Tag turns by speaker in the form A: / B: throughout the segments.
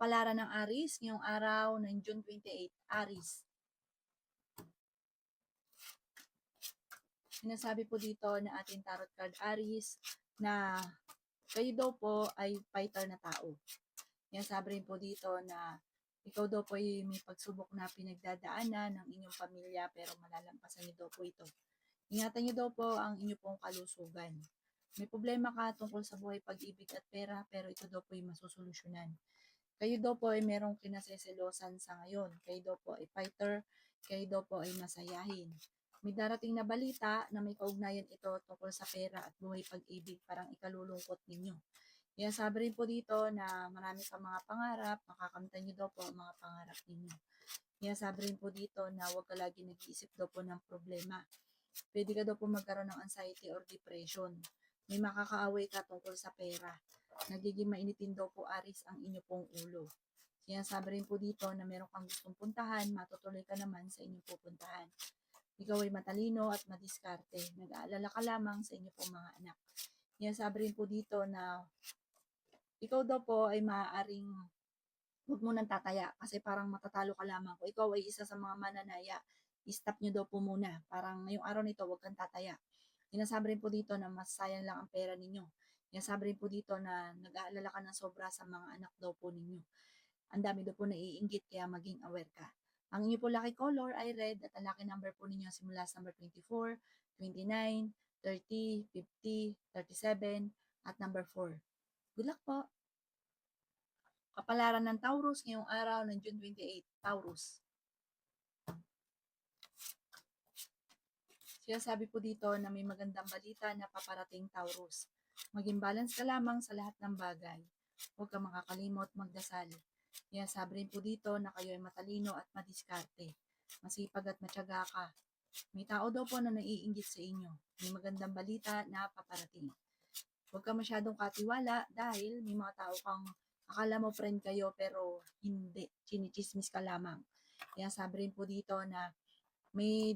A: Kapalaran ng Aries ngayong araw ng June 28, Aries. Sinasabi po dito na ating tarot card Aries na kayo daw po ay fighter na tao. Sinasabi rin po dito na ikaw daw po ay may pagsubok na pinagdadaanan ng inyong pamilya pero malalampasan niyo daw po ito. Ingatan niyo daw po ang inyong pong kalusugan. May problema ka tungkol sa buhay, pag-ibig at pera pero ito daw po ay masusolusyonan. Kayo daw po ay merong kinaseselosan sa ngayon. Kayo daw po ay fighter. Kayo daw po ay masayahin. May darating na balita na may kaugnayan ito tungkol sa pera at buhay pag-ibig, parang ikalulungkot ninyo. Kaya sabi rin po dito na marami kang mga pangarap, makakamtan nyo daw po ang mga pangarap ninyo. Kaya sabi rin po dito na huwag ka lagi nag-iisip daw po ng problema. Pwede ka daw po magkaroon ng anxiety or depression. May makakaaway ka tungkol sa pera. Nagiging mainitin daw po Aries ang inyo pong ulo. Kaya sabi rin po dito na meron kang gustong puntahan, matutuloy ka naman sa inyong pupuntahan. Ikaw ay matalino at madiskarte. Nag-aalala ka lamang sa inyo pong mga anak. Kaya sabi rin po dito na ikaw daw po ay maaaring huwag mo nang tataya kasi parang matatalo ka lamang. Kung ikaw ay isa sa mga mananaya, i-stop nyo daw po muna. Parang ngayong araw nito, huwag kang tataya. Sinasabi rin po dito na mas sayang lang ang pera ninyo. Sinasabi rin po dito na nag-aalala ka ng sobra sa mga anak daw po ninyo. Ang dami daw po naiinggit kaya maging aware ka. Ang inyo po lucky color ay red at ang lucky number po ninyo simula sa number 24, 29, 30, 50, 37 at number 4. Good luck po! Kapalaran ng Taurus ngayong araw ng June 28, Taurus. Sinasabi po dito na may magandang balita na paparating, Taurus. Maging balance ka lamang sa lahat ng bagay. Huwag kang makakalimot magdasal. Sabi rin po dito na kayo ay matalino at madiskarte. Masipag at matyaga ka. May tao daw po na naiinggit sa inyo. May magandang balita na paparating. Huwag ka masyadong katiwala dahil may mga tao kang akala mo friend kayo pero hindi. Chinichismis ka lamang. Sabi rin po dito na may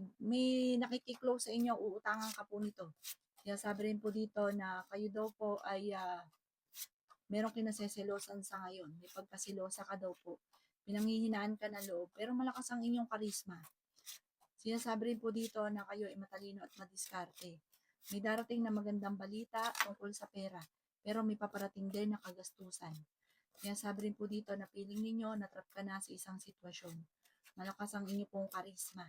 A: nakikiklose sa inyo, uutangan ka po nito. Sabi rin po dito na kayo daw po ay merong kinaseselosan sa ngayon. May pagkasilosa ka daw po. Pinanghihinaan ka na loob, pero malakas ang inyong karisma. Sinasabi rin po dito na kayo ay matalino at madiskarte. May darating na magandang balita tungkol sa pera, pero may paparating din na kagastusan. Sabi rin po dito na feeling ninyo natrap ka na sa isang sitwasyon. Malakas ang inyong pong karisma.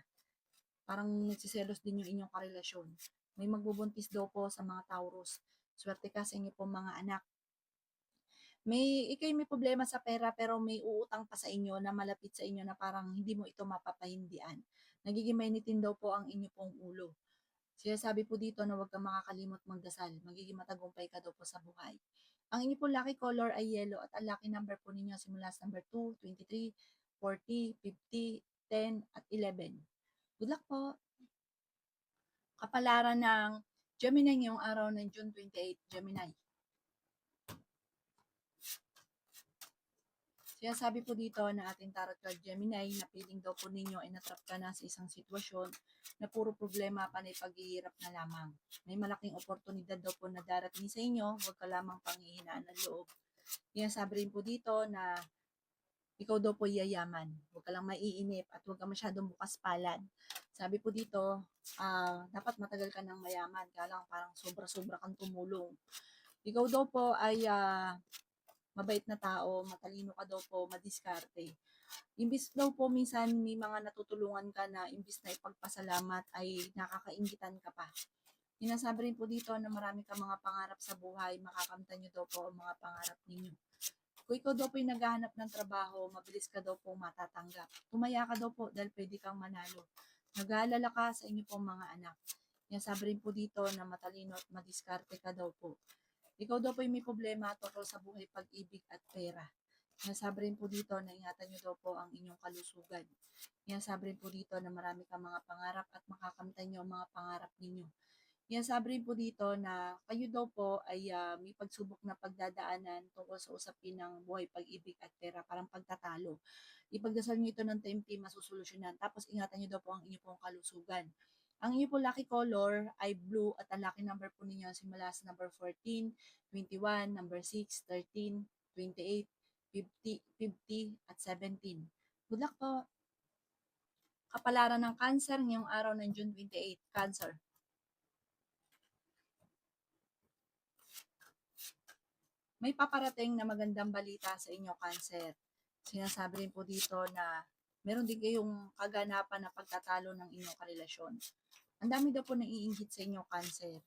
A: Parang nagsiselos din yung inyong karelasyon. May magbubuntis daw po sa mga Taurus. Swerte ka sa inyong pong mga anak. Ikay may problema sa pera pero may uutang pa sa inyo na malapit sa inyo na parang hindi mo ito mapapahindian. Nagiging mainitin daw po ang inyo pong ulo. Sinasabi po dito na huwag kang makakalimot magdasal. Magiging matagumpay ka daw po sa buhay. Ang inyo po lucky color ay yellow at ang lucky number po ninyo simula sa number 2, 23, 40, 50, 10 at 11. Good luck po! Kapalaran ng Gemini ngayong araw ng June 28, Gemini. Sinasabi po dito na ating tarot card Gemini na feeling daw po ninyo ay natrap ka na sa isang sitwasyon na puro problema panay paghihirap na lamang. May malaking oportunidad daw po na darating sa inyo, huwag ka lamang panghihinaan ng loob. Sinasabi rin po dito na ikaw daw po yayaman. Huwag ka lang maiinip at huwag ka masyadong bukas palad. Sabi po dito, dapat matagal ka ng mayaman. Kaya lang parang sobra-sobra kang tumulong. Ikaw daw po ay mabait na tao, matalino ka daw po, madiskarte. Imbis daw po minsan may mga natutulungan ka na imbis na ipagpasalamat ay nakakaingitan ka pa. Sinasabi rin po dito na marami kang mga pangarap sa buhay, makakamtan nyo daw po ang mga pangarap ninyo. Kung ikaw daw po yung naghahanap ng trabaho, mabilis ka daw po matatanggap. Tumaya ka daw po dahil pwede kang manalo. Nag-aalala ka sa inyo pong mga anak. Sabi rin po dito na matalino at madiskarte ka daw po. Ikaw daw po yung may problema tungkol sa buhay, pag-ibig at pera. Sabi rin po dito na ingatan nyo daw po ang inyong kalusugan. Sabi rin po dito na marami kang mga pangarap at makakamtan nyo ang mga pangarap ninyo. Sabi rin po dito na kayo daw po ay may pagsubok na pagdadaanan tungkol sa usapin ng buhay, pag-ibig at pera, parang pagtatalo. Ipagdasal nyo ito ng tempi, masusolusyonan. Tapos ingatan nyo daw po ang inyong pong kalusugan. Ang inyo po lucky color ay blue at ang lucky number po ninyo simula sa number 14, 21, number 6, 13, 28, 50 at 17. Good luck po. Kapalaran ng Cancer ngayong araw ng June 28. Cancer. May paparating na magandang balita sa inyo, Cancer. Sinasabi rin po dito na meron din kayong kaganapan na pagtatalo ng inyong karelasyon. Ang dami daw po naiinggit sa inyo, Cancer.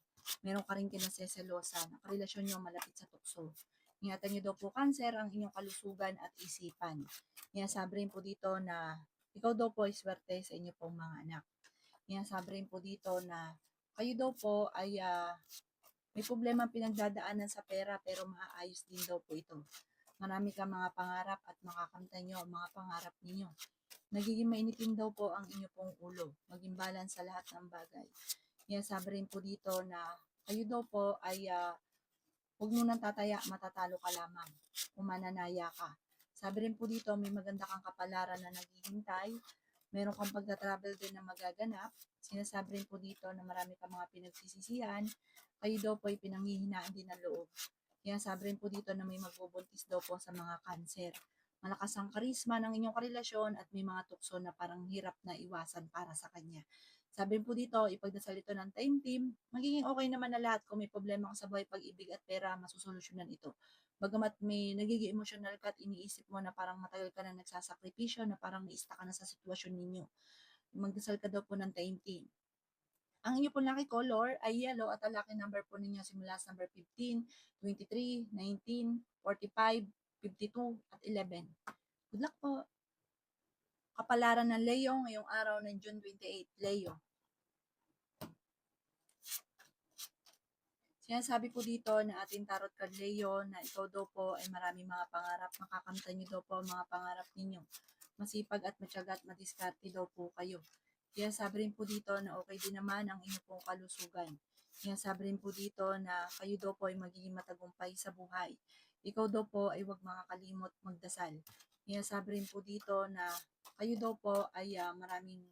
A: Meron ka rin kinaseselosa na karelasyon nyo malapit sa tukso. Ingatan nyo daw po, Cancer, ang inyong kalusugan at isipan. Sabi rin po dito na ikaw daw po ay swerte sa inyo pong mga anak. Sabi rin po dito na kayo daw po ay may problema pinagdadaanan sa pera pero maaayos din daw po ito. Marami kang mga pangarap at makakamtan nyo ang mga pangarap ninyo. Nagiging mainitin daw po ang inyo pong ulo. Maging balance sa lahat ng bagay. Sabi rin po dito na kayo daw po ay huwag mo nang tataya, matatalo ka lamang. Umananaya ka. Sabi rin po dito, may maganda kang kapalaran na naghihintay. Meron kang pagta-travel din na magaganap. Sinasabi rin po dito na marami kang mga pinagsisisihan. Kayo daw po ay pinanghihinaan din ng loob. Sabi rin po dito na may magbubuntis daw po sa mga Cancer. Malakas ang karisma ng inyong karelasyon at may mga tukso na parang hirap na iwasan para sa kanya. Sabi po dito, ipagdasal ito ng time team, magiging okay naman na lahat. Kung may problema ka sa buhay, pag-ibig at pera, masusolusyonan ito. Bagamat may nagiging emotional ka at iniisip mo na parang matagal ka na nagsasakripisyo, na parang naista ka na sa sitwasyon ninyo. Magdasal ka daw po ng time team. Ang inyo po lucky color ay yellow at ang lucky number po ninyo simula sa number 15, 23, 19, 45, 52 at 11. Good luck po. Kapalaran ng Leo ngayong araw ng June 28. Leo. Sinasabi po dito na ating tarot card Leo na ikaw daw po ay maraming mga pangarap. Makakamtan niyo daw po ang mga pangarap ninyo. Masipag at matyaga at madiskarte daw po kayo. Sabi rin po dito na okay din naman ang inyong pong kalusugan. Sabi rin po dito na kayo daw po ay magiging matagumpay sa buhay. Ikaw daw po ay huwag makakalimot magdasal. Sabi rin po dito na kayo daw po ay maraming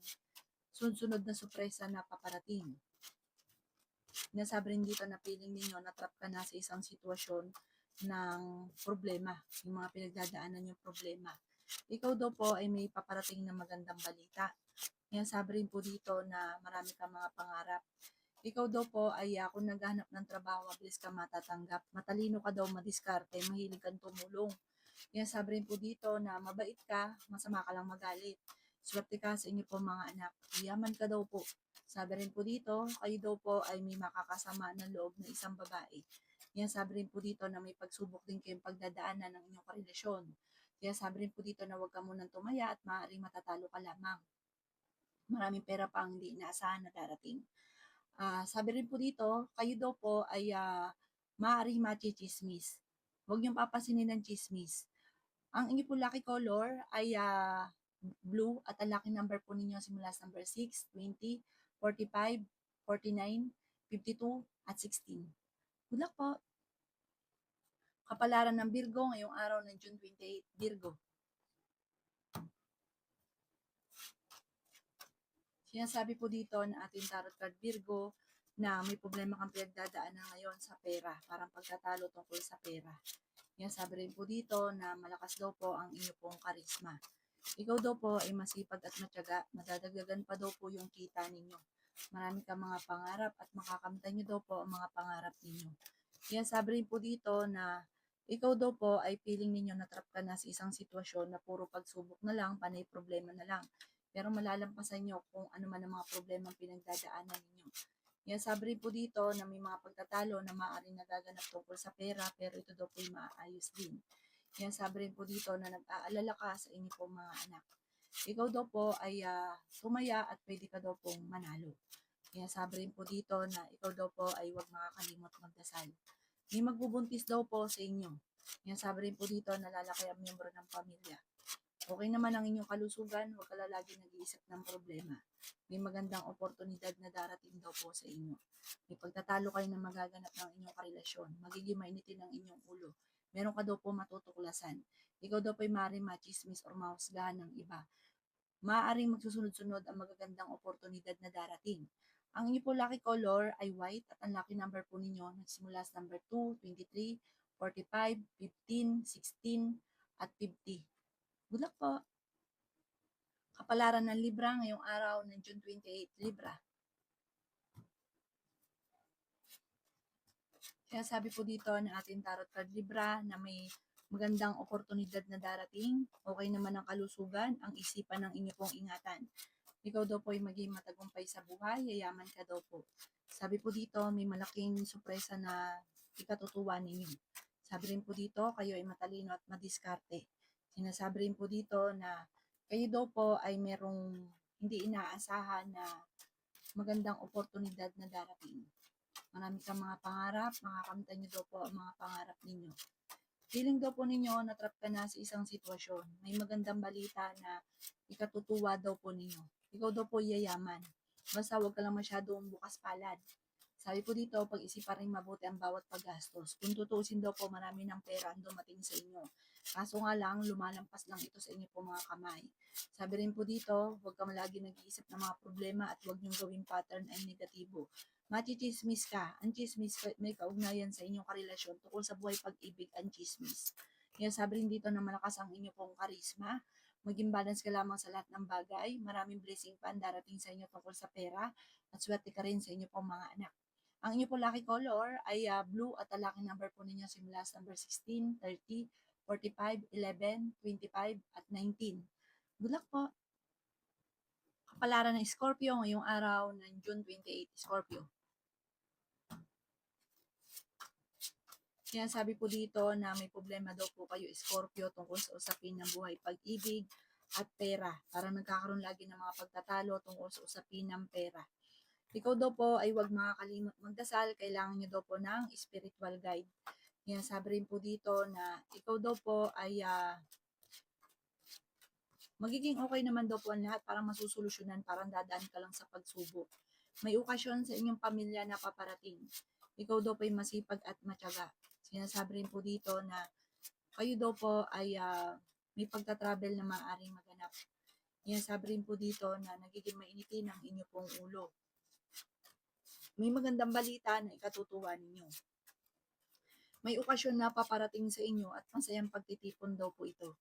A: sunod-sunod na sorpresa na paparating. Sinasabi rin dito na feeling ninyo na trap ka na sa isang sitwasyon ng problema, yung mga pinagdadaanan yung problema. Ikaw daw po ay may paparating na magandang balita. Sabi rin po dito na marami kang mga pangarap. Ikaw daw po ay kung naghahanap ng trabaho, mabilis ka matatanggap. Matalino ka daw, madiskarte, mahilig kang tumulong. Sabi rin po dito na mabait ka, masama ka lang magalit. Swerte ka sa inyo po mga anak. Yaman ka daw po. Sabi rin po dito, kayo daw po ay may makakasama ng loob na isang babae. Sabi rin po dito na may pagsubok din kayong pagdadaanan ng inyong karelasyon. Sabi rin po dito na huwag ka munang tumaya at maaaring matatalo ka lamang. Maraming pera pa ang hindi inaasahan na darating. Sabi rin po dito, kayo daw po ay maaaring machismis. Huwag niyong papasinin ng chismis. Ang inyo po lucky color ay blue at ang lucky number po ninyo simula sa number 6, 20, 45, 49, 52, at 16. Good luck po. Kapalaran ng Virgo ngayong araw ng June 28. Virgo. Sinasabi po dito na ating tarot card Virgo na may problema kang pinagdadaanan ngayon sa pera, parang pagtatalo tungkol sa pera. Sabi rin po dito na malakas daw po ang inyo pong karisma. Ikaw daw po ay masipag at matyaga, madadagdagan pa daw po yung kita ninyo. Marami kang mga pangarap at makakamtan nyo daw po ang mga pangarap ninyo. Sabi rin po dito na ikaw daw po ay feeling ninyo na trap ka na sa isang sitwasyon na puro pagsubok na lang, panay problema na lang. Pero malalampasan nyo kung ano man ang mga problema pinagdadaanan ninyo. Sabi rin po dito na may mga pagtatalo na maaaring nagaganap tungkol sa pera pero ito daw po ay maaayos din. Sabi rin po dito na nag-aalala ka sa inyo pong mga anak. Ikaw daw po ay tumaya at pwede ka daw pong manalo. Sabi rin po dito na ikaw daw po ay huwag makakalimot magdasal. May magbubuntis daw po sa inyo. Sabi rin po dito na lalaki ang miyembro ng pamilya. Okay naman ang inyong kalusugan, huwag ka lagi nag-iisip ng problema. May magandang oportunidad na darating daw po sa inyo. May pagtatalo kayo na magaganap ng inyong karelasyon. Magiging mainitin ang inyong ulo. Meron ka daw po matutuklasan. Ikaw daw po ay maaaring machismis or mahusgahan ng iba. Maaaring magsusunod-sunod ang magagandang oportunidad na darating. Ang inyo po lucky color ay white at ang lucky number po ninyo nagsimula sa number 2, 23, 45, 15, 16, at 50. Good luck po. Kapalaran ng Libra ngayong araw ng June 28, Libra. Kaya sabi po dito ng ating tarot card Libra na may magandang oportunidad na darating, okay naman ang kalusugan, ang isipan ng inyo pong ingatan. Ikaw daw po ay maging matagumpay sa buhay, yayaman ka daw po. Sabi po dito, may malaking sorpresa na ikatutuwa ninyo. Sabi rin po dito, kayo ay matalino at madiskarte. Sinasabi rin po dito na kayo daw po ay merong hindi inaasahan na magandang oportunidad na darating. Marami kang mga pangarap, makakamtan niyo daw po ang mga pangarap ninyo. Feeling daw po ninyo na-trap ka na sa isang sitwasyon. May magandang balita na ikatutuwa daw po ninyo. Ikaw daw po yayaman. Basta huwag ka lang masyadong bukas palad. Sabi po dito, pag-isipan rin mabuti ang bawat paggastos. Kung tutuusin daw po, marami ng pera ang dumating sa inyo. Kaso nga lang, lumalampas lang ito sa inyo po mga kamay. Sabi rin po dito, huwag ka malagi nag-iisip ng mga problema at huwag niyong gawing pattern ay negatibo. Machichismis ka. Ang chismis may kaugnayan sa inyong karelasyon tungkol sa buhay pag-ibig ang chismis. Kaya sabi rin dito na malakas ang inyong pong karisma. Maging balance ka lamang sa lahat ng bagay. Maraming blessing pa ang darating sa inyo tungkol sa pera at swerte ka rin sa inyo pong mga anak. Ang inyo po lucky color ay blue at ang lucky number po ninyo simula sa number 16, 30, 45, 11, 25 at 19. Good luck po! Kapalaran ng Scorpio ngayong araw ng June 28, Scorpio. Kaya sabi po dito na may problema daw po kayo Scorpio tungkol sa usapin ng buhay, pag-ibig at pera. Parang nagkakaroon lagi ng mga pagtatalo tungkol sa usapin ng pera. Ikaw daw po ay huwag makakalimot magdasal, kailangan nyo daw po ng spiritual guide. Kaya sabi rin po dito na ikaw daw po ay magiging okay naman daw po ang lahat, parang masusolusyonan, parang dadaan ka lang sa pagsubok. May okasyon sa inyong pamilya na paparating. Ikaw daw po ay masipag at matyaga. Sinasabi rin po dito na kayo daw po ay may pagta-travel na maaaring maganap. Sinasabi rin po dito na nagiging mainitin ang inyo pong ulo. May magandang balita na ikatutuwa ninyo. May okasyon na paparating sa inyo at masayang pagtitipon daw po ito.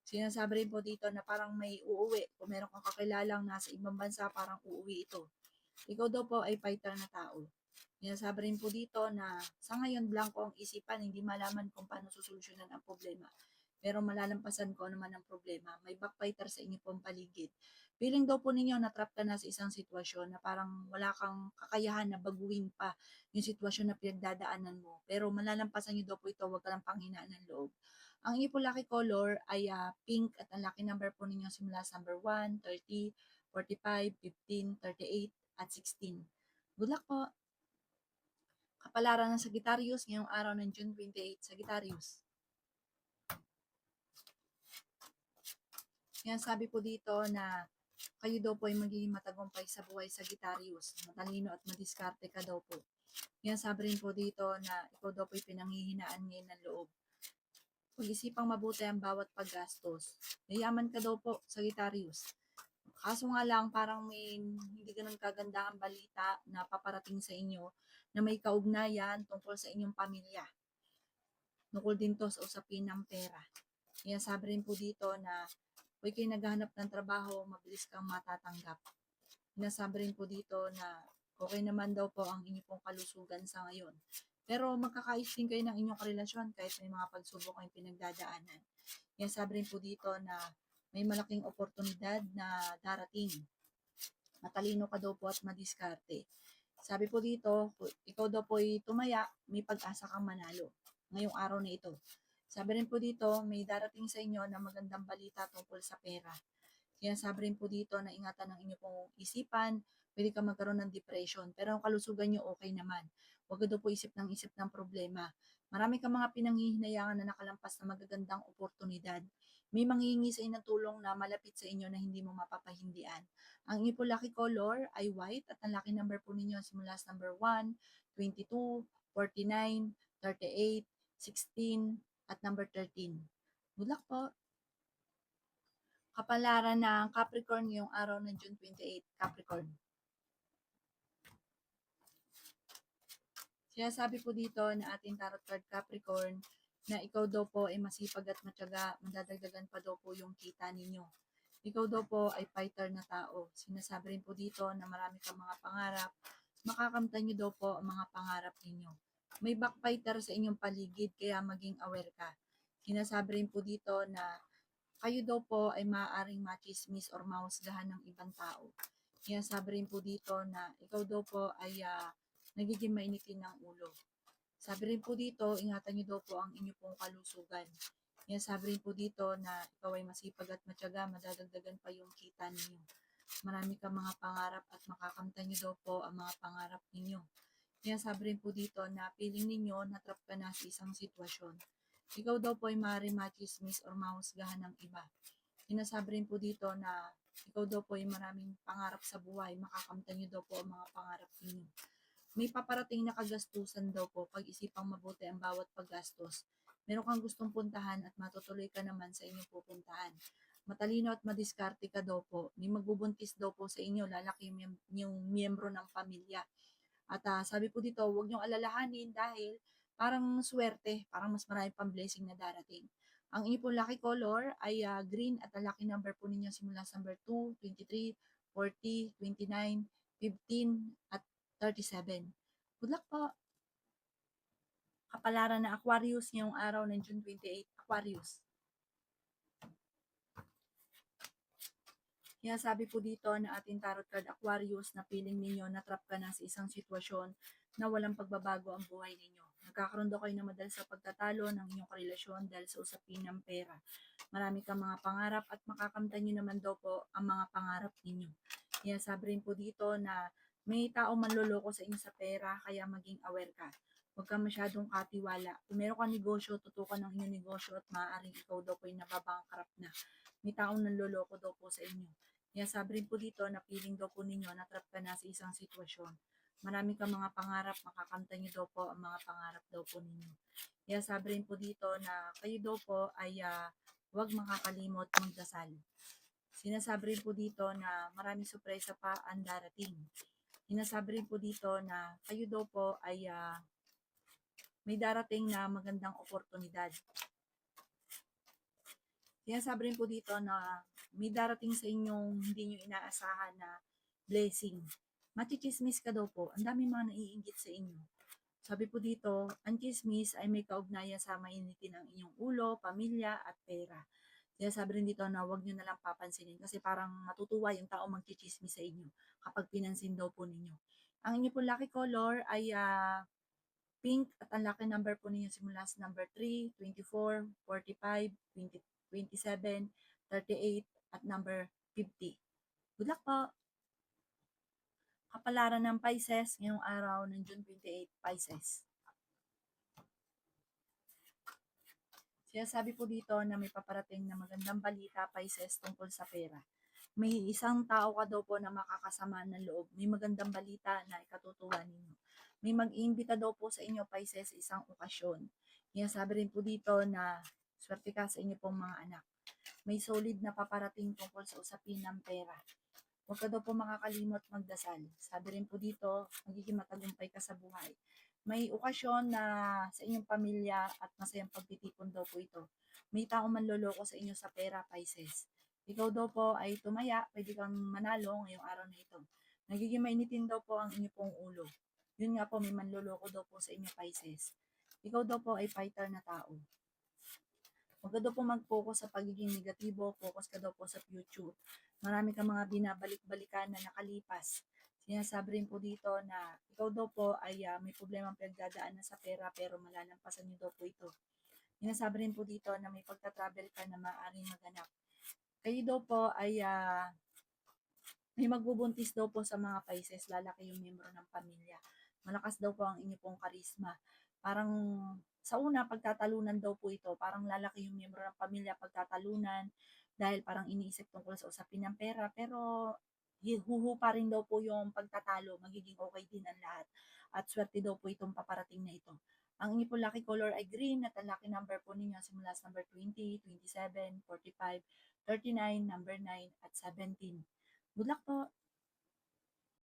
A: Sinasabi rin po dito na parang may uuwi. Kung meron kang kakilalang nasa ibang bansa, parang uuwi ito. Ikaw daw po ay fighter na tao. Sinasabi rin po dito na sa ngayon blanco ang isipan, hindi malaman kung paano susolusyonan ang problema. Pero malalampasan ko naman ang problema. May backfighter sa inyo pong paligid. Feeling daw po ninyo na-trap ka na sa isang sitwasyon na parang wala kang kakayahan na baguhin pa yung sitwasyon na pinagdadaanan mo. Pero malalampasan nyo daw po ito, huwag ka lang panghinaan ng loob. Ang inyo po lucky color ay pink at ang lucky number po ninyo simula sa number 1, 30, 45, 15, 38 at 16. Good luck po! Kapalaran ng Sagittarius ngayong araw ng June 28, Sagittarius. Yan sabi po dito na kayo daw po ay magiging matagumpay sa buhay Sagittarius. Matalino at madiskarte ka daw po. Yan sabi rin po dito na ikaw daw po ay pinanghihinaan ngayon ng loob. Pag-isipang mabuti ang bawat paggastos. Yayaman ka daw po, Sagittarius. Kaso nga lang, parang may hindi ganun kagandang balita na paparating sa inyo na may kaugnayan tungkol sa inyong pamilya. Tungkol din to sa usapin ng pera. Kaya sabi rin po dito na kung kayo naghahanap ng trabaho, mabilis kang matatanggap. Sinasabi rin po dito na okay naman daw po ang inyong pong kalusugan sa ngayon. Pero magkakais din kayo ng inyong karelasyon kahit may mga pagsubok kayong pinagdadaanan. Kaya sabi rin po dito na may malaking oportunidad na darating. Matalino ka daw po at madiskarte. Sabi po dito, ikaw daw po ay tumaya, may pag-asa kang manalo ngayong araw na ito. Sabi rin po dito, may darating sa inyo na magandang balita tungkol sa pera. Kaya sabi rin po dito na ingatan ng inyo pong isipan, pwede ka magkaroon ng depression, pero ang kalusugan nyo okay naman. Huwag ka daw po isip ng problema. Marami kang mga pinanghihinayangan na nakalampas na magagandang oportunidad. May manghihingi sa inyo ng tulong na malapit sa inyo na hindi mo mapapahindian. Ang inyo po lucky color ay white at ang lucky number po ninyo simula sa number 1, 22, 49, 38, 16, at number 13. Good luck po! Kapalaran ng Capricorn ngayong araw ng June 28, Capricorn. Sinasabi po dito na ating tarot card Capricorn na ikaw daw po ay masipag at matyaga, madadagdagan pa daw po yung kita ninyo. Ikaw daw po ay fighter na tao. Sinasabi rin po dito na marami kang mga pangarap, makakamtan nyo daw po ang mga pangarap ninyo. May backfighter sa inyong paligid kaya maging aware ka. Sinasabi rin po dito na kayo daw po ay maaaring machismis or mahusgahan ng ibang tao. Sinasabi rin po dito na ikaw daw po ay nagiging mainitin ng ulo. Sabi rin po dito, ingatan niyo daw po ang inyo pong kalusugan. Sabi rin po dito na ikaw ay masipag at matyaga, madadagdagan pa yung kita ninyo. Marami kang mga pangarap at makakamtan niyo daw po ang mga pangarap ninyo. Sabi rin po dito na feeling ninyo natrap ka na sa isang sitwasyon. Ikaw daw po ay maaaring machismis or mahusgahan ng iba. Sinasabi rin po dito na ikaw daw po ay maraming pangarap sa buhay, makakamtan niyo daw po ang mga pangarap ninyo. May paparating na kagastusan daw po, pag-isipang mabuti ang bawat paggastos. Meron kang gustong puntahan at matutuloy ka naman sa inyong pupuntahan. Matalino at madiskarte ka daw po. May magbubuntis daw po sa inyo, lalaki yung miyembro ng pamilya. At sabi po dito, huwag niyong alalahanin dahil parang swerte, parang mas marami pang blessing na darating. Ang inyo po lucky color ay green at ang lucky number po ninyo simula sa number 2, 23, 40, 29, 15 at 37. Good luck po. Kapalaran na Aquarius ngayong araw ng June 28. Aquarius. Kaya sabi po dito na ating tarot card Aquarius na feeling ninyo na trap ka na sa isang sitwasyon na walang pagbabago ang buhay ninyo. Nagkakaroon daw kayo na madalas sa pagtatalo ng inyong karelasyon dahil sa usapin ng pera. Marami kang mga pangarap at makakamtan nyo naman daw po ang mga pangarap ninyo. Kaya sabi rin po dito na may taong manloloko sa inyo sa pera kaya maging aware ka. Huwag kang masyadong katiwala. Kung meron kang negosyo, tutukan ng inyong negosyo at maaaring ikaw daw po ay nababangkrap na. May taong nanloloko daw po sa inyo. Kaya sabi rin po dito na feeling daw po ninyo na trap ka na sa isang sitwasyon. Marami kang mga pangarap, makakamtan niyo daw po ang mga pangarap daw po ninyo. Kaya sabi rin po dito na kayo daw po ay huwag makakalimot magdasal. Sinasabi rin po dito na maraming sorpresa pa ang darating. Sinasabi rin po dito na kayo daw po ay may darating na magandang oportunidad. Sinasabi rin po dito na may darating sa inyong hindi nyo inaasahan na blessing. Machichismis ka daw po. Ang dami mga naiinggit sa inyo. Sabi po dito, ang chismis ay may kaugnayan sa mainitin ng inyong ulo, pamilya, at pera. Kaya sabi rin dito na huwag nyo nalang papansinin kasi parang matutuwa yung tao magchichismis sa inyo kapag pinansin daw po ninyo. Ang inyo po lucky color ay pink at ang lucky number po ninyo simula sa number 3, 24, 45, 20, 27, 38, at number 50. Good luck po! Kapalaran ng Pisces ngayong araw ng June 28, Pisces. Sabi po dito na may paparating na magandang balita, Pisces, tungkol sa pera. May isang tao ka daw po na makakasama ng loob. May magandang balita na ikatutuwa ninyo. May mag-iimbita daw po sa inyo, Pisces, isang okasyon. Sabi rin po dito na swerte ka sa inyo pong mga anak. May solid na paparating tungkol sa usapin ng pera. Huwag ka daw po makakalimot magdasal. Sabi rin po dito, magiging matagumpay ka sa buhay. May okasyon na sa inyong pamilya at masayang pagtitipon daw po ito. May taong manloloko sa inyo sa pera, Pisces. Ikaw daw po ay tumaya, pwede kang manalo ngayong araw na ito. Nagiging mainitin daw po ang inyong pong ulo. Yun nga po, may manloloko daw po sa inyo, Pisces. Ikaw daw po ay fighter na tao. Huwag ka daw po mag-focus sa pagiging negatibo, focus ka daw po sa future. Marami kang mga binabalik-balikan na nakalipas. Sinasabi rin po dito na ikaw daw po ay may problemang pinagdadaanan sa pera pero malalampasan niyo daw po ito. Sinasabi rin po dito na may pagta-travel ka na maaaring maganap. Kayo daw po ay may magbubuntis daw po sa mga Pisces, lalaki yung miyembro ng pamilya. Malakas daw po ang inyo pong karisma. Parang sa una, pagtatalunan daw po ito. Parang lalaki yung miyembro ng pamilya pagtatalunan dahil parang iniisip tungkol sa usapin ng pera. Pero huhupa rin daw po yung pagtatalo. Magiging okay din ang lahat. At swerte daw po itong paparating na ito. Ang inyo po lucky color ay green at ang lucky number po ninyo simula sa number 20, 27, 45, 39, number 9 at 17. Good luck po!